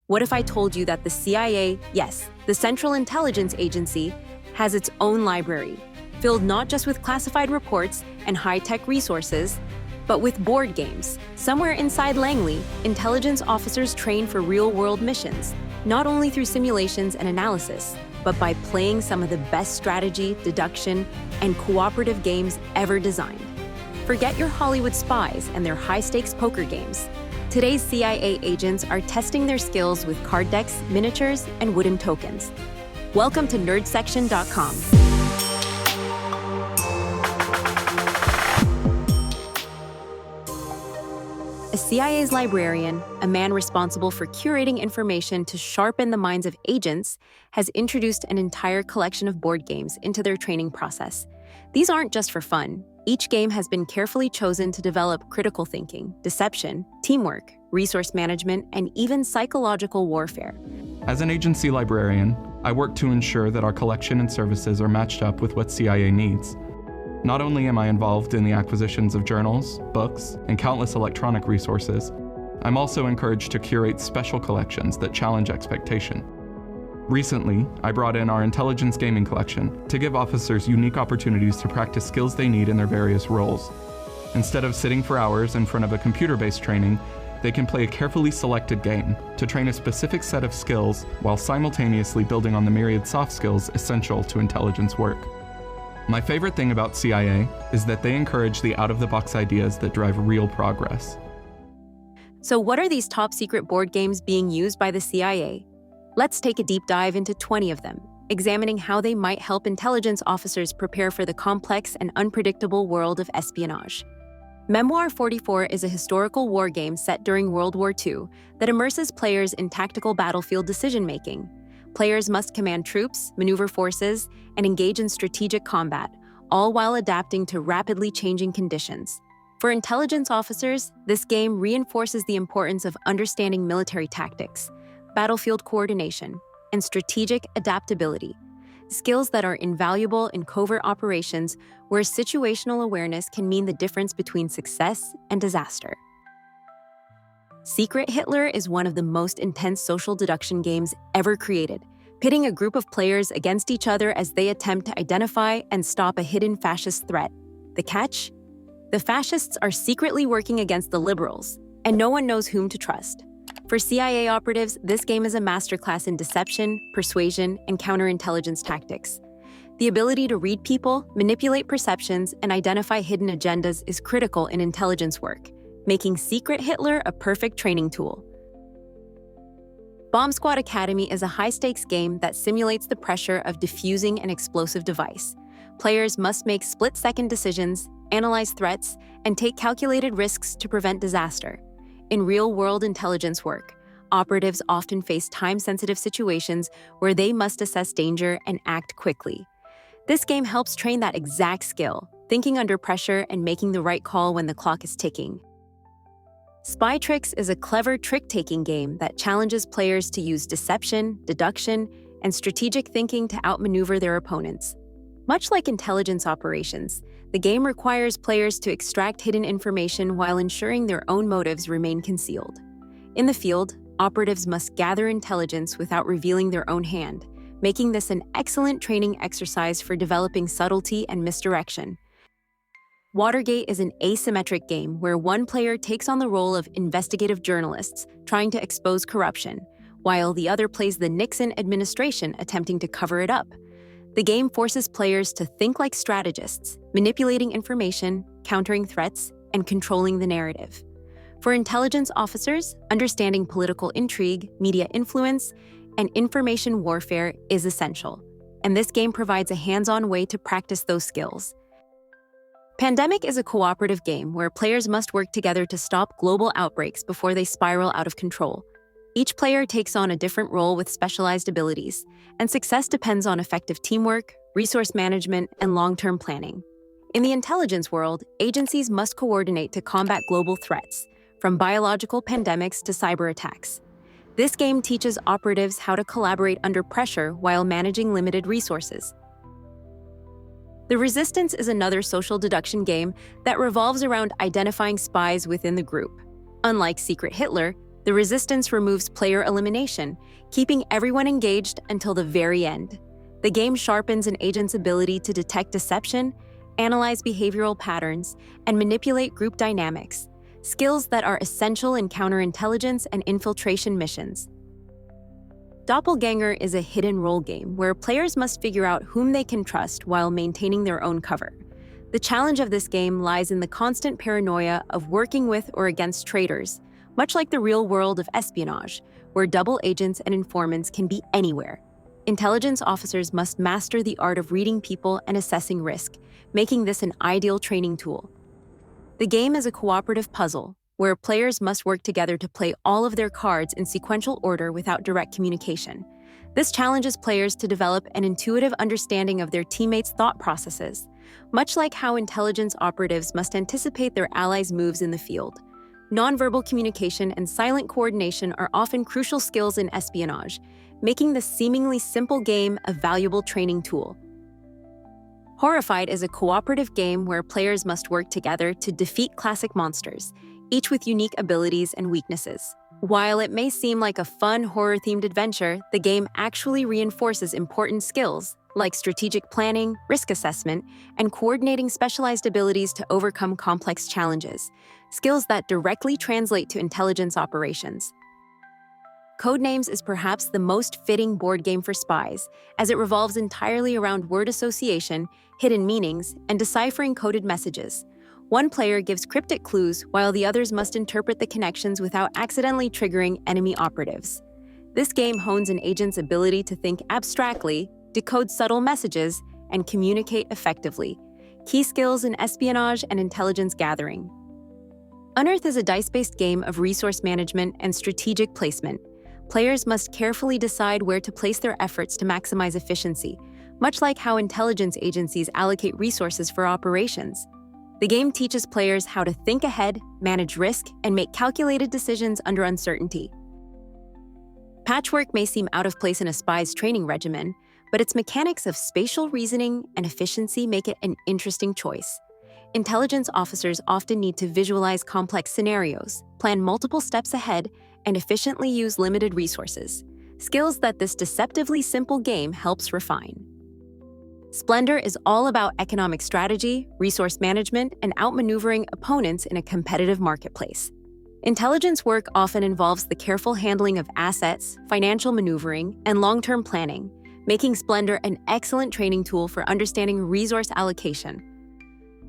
What if I told you that the CIA, yes, the Central Intelligence Agency, has its own library, filled not just with classified reports and high-tech resources, but with board games? Somewhere inside Langley, intelligence officers train for real-world missions, not only through simulations and analysis, but by playing some of the best strategy, deduction, and cooperative games ever designed. Forget your Hollywood spies and their high-stakes poker games. Today's CIA agents are testing their skills with card decks, miniatures, and wooden tokens. Welcome to nerdsection.com. A CIA's librarian, a man responsible for curating information to sharpen the minds of agents, has introduced an entire collection of board games into their training process. These aren't just for fun. Each game has been carefully chosen to develop critical thinking, deception, teamwork, resource management, and even psychological warfare. As an agency librarian, I work to ensure that our collection and services are matched up with what CIA needs. Not only am I involved in the acquisitions of journals, books, and countless electronic resources, I'm also encouraged to curate special collections that challenge expectation. Recently, I brought in our intelligence gaming collection to give officers unique opportunities to practice skills they need in their various roles. Instead of sitting for hours in front of a computer-based training, they can play a carefully selected game to train a specific set of skills while simultaneously building on the myriad soft skills essential to intelligence work. My favorite thing about CIA is that they encourage the out-of-the-box ideas that drive real progress. So what are these top-secret board games being used by the CIA? Let's take a deep dive into 20 of them, examining how they might help intelligence officers prepare for the complex and unpredictable world of espionage. Memoir 44 is a historical war game set during World War II that immerses players in tactical battlefield decision-making. Players must command troops, maneuver forces, and engage in strategic combat, all while adapting to rapidly changing conditions. For intelligence officers, this game reinforces the importance of understanding military tactics, battlefield coordination, and strategic adaptability, skills that are invaluable in covert operations where situational awareness can mean the difference between success and disaster. Secret Hitler is one of the most intense social deduction games ever created, pitting a group of players against each other as they attempt to identify and stop a hidden fascist threat. The catch? The fascists are secretly working against the liberals, and no one knows whom to trust. For CIA operatives, this game is a masterclass in deception, persuasion, and counterintelligence tactics. The ability to read people, manipulate perceptions, and identify hidden agendas is critical in intelligence work, making Secret Hitler a perfect training tool. Bomb Squad Academy is a high-stakes game that simulates the pressure of defusing an explosive device. Players must make split-second decisions, analyze threats, and take calculated risks to prevent disaster. In real-world intelligence work, operatives often face time-sensitive situations where they must assess danger and act quickly. This game helps train that exact skill, thinking under pressure and making the right call when the clock is ticking. Spy Tricks is a clever trick-taking game that challenges players to use deception, deduction, and strategic thinking to outmaneuver their opponents. Much like intelligence operations, the game requires players to extract hidden information while ensuring their own motives remain concealed. In the field, operatives must gather intelligence without revealing their own hand, making this an excellent training exercise for developing subtlety and misdirection. Watergate is an asymmetric game where one player takes on the role of investigative journalists trying to expose corruption, while the other plays the Nixon administration attempting to cover it up. The game forces players to think like strategists, manipulating information, countering threats, and controlling the narrative. For intelligence officers, understanding political intrigue, media influence, and information warfare is essential, and this game provides a hands-on way to practice those skills. Pandemic is a cooperative game where players must work together to stop global outbreaks before they spiral out of control. Each player takes on a different role with specialized abilities, and success depends on effective teamwork, resource management, and long-term planning. In the intelligence world, agencies must coordinate to combat global threats, from biological pandemics to cyber attacks. This game teaches operatives how to collaborate under pressure while managing limited resources. The Resistance is another social deduction game that revolves around identifying spies within the group. Unlike Secret Hitler, The resistance removes player elimination, keeping everyone engaged until the very end. The game sharpens an agent's ability to detect deception, analyze behavioral patterns, and manipulate group dynamics, skills that are essential in counterintelligence and infiltration missions. Doppelganger is a hidden role game where players must figure out whom they can trust while maintaining their own cover. The challenge of this game lies in the constant paranoia of working with or against traitors, much like the real world of espionage, where double agents and informants can be anywhere. Intelligence officers must master the art of reading people and assessing risk, making this an ideal training tool. The game is a cooperative puzzle, where players must work together to play all of their cards in sequential order without direct communication. This challenges players to develop an intuitive understanding of their teammates' thought processes, much like how intelligence operatives must anticipate their allies' moves in the field. Nonverbal communication and silent coordination are often crucial skills in espionage, making this seemingly simple game a valuable training tool. Horrified is a cooperative game where players must work together to defeat classic monsters, each with unique abilities and weaknesses. While it may seem like a fun horror-themed adventure, the game actually reinforces important skills like strategic planning, risk assessment, and coordinating specialized abilities to overcome complex challenges, skills that directly translate to intelligence operations. Codenames is perhaps the most fitting board game for spies, as it revolves entirely around word association, hidden meanings, and deciphering coded messages. One player gives cryptic clues while the others must interpret the connections without accidentally triggering enemy operatives. This game hones an agent's ability to think abstractly, decode subtle messages, and communicate effectively, key skills in espionage and intelligence gathering. Unearth is a dice-based game of resource management and strategic placement. Players must carefully decide where to place their efforts to maximize efficiency, much like how intelligence agencies allocate resources for operations. The game teaches players how to think ahead, manage risk, and make calculated decisions under uncertainty. Patchwork may seem out of place in a spy's training regimen, but its mechanics of spatial reasoning and efficiency make it an interesting choice. Intelligence officers often need to visualize complex scenarios, plan multiple steps ahead, and efficiently use limited resources, skills that this deceptively simple game helps refine. Splendor is all about economic strategy, resource management, and outmaneuvering opponents in a competitive marketplace. Intelligence work often involves the careful handling of assets, financial maneuvering, and long-term planning, making Splendor an excellent training tool for understanding resource allocation.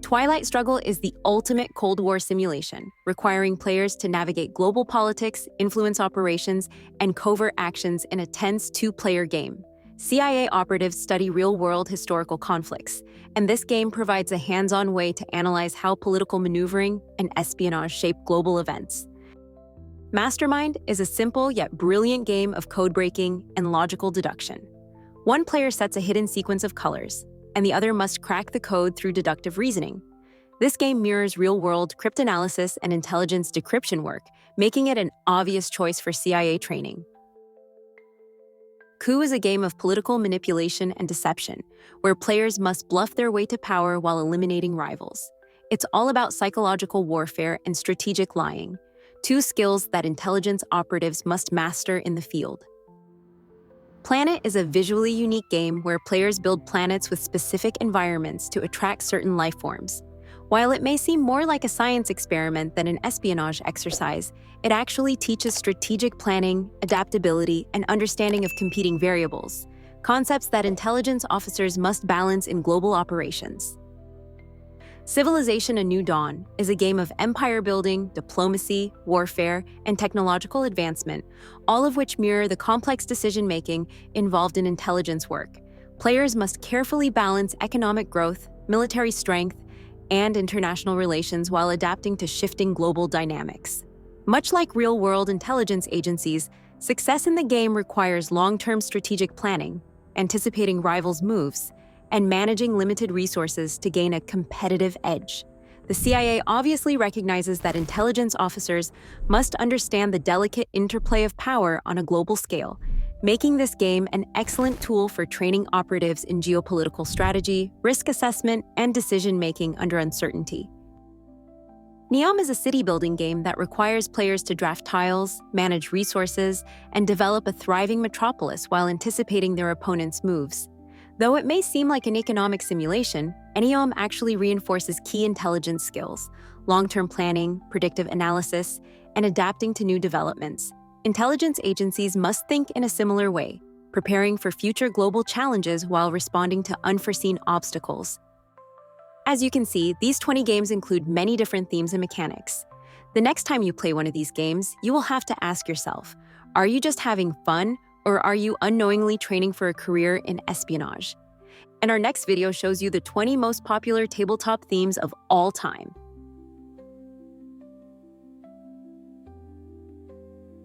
Twilight Struggle is the ultimate Cold War simulation, requiring players to navigate global politics, influence operations, and covert actions in a tense two-player game. CIA operatives study real-world historical conflicts, and this game provides a hands-on way to analyze how political maneuvering and espionage shape global events. Mastermind is a simple yet brilliant game of code-breaking and logical deduction. One player sets a hidden sequence of colors, and the other must crack the code through deductive reasoning. This game mirrors real-world cryptanalysis and intelligence decryption work, making it an obvious choice for CIA training. Coup is a game of political manipulation and deception, where players must bluff their way to power while eliminating rivals. It's all about psychological warfare and strategic lying, two skills that intelligence operatives must master in the field. Planet is a visually unique game where players build planets with specific environments to attract certain life forms. While it may seem more like a science experiment than an espionage exercise, it actually teaches strategic planning, adaptability, and understanding of competing variables, concepts that intelligence officers must balance in global operations. Civilization: A New Dawn is a game of empire building, diplomacy, warfare, and technological advancement, all of which mirror the complex decision-making involved in intelligence work. Players must carefully balance economic growth, military strength, and international relations while adapting to shifting global dynamics. Much like real-world intelligence agencies, success in the game requires long-term strategic planning, anticipating rivals' moves, and managing limited resources to gain a competitive edge. The CIA obviously recognizes that intelligence officers must understand the delicate interplay of power on a global scale, making this game an excellent tool for training operatives in geopolitical strategy, risk assessment, and decision-making under uncertainty. Neom is a city-building game that requires players to draft tiles, manage resources, and develop a thriving metropolis while anticipating their opponent's moves. Though it may seem like an economic simulation, Neom actually reinforces key intelligence skills: long-term planning, predictive analysis, and adapting to new developments. Intelligence agencies must think in a similar way, preparing for future global challenges while responding to unforeseen obstacles. As you can see, these 20 games include many different themes and mechanics. The next time you play one of these games, you will have to ask yourself, are you just having fun, or are you unknowingly training for a career in espionage? And our next video shows you the 20 most popular tabletop themes of all time.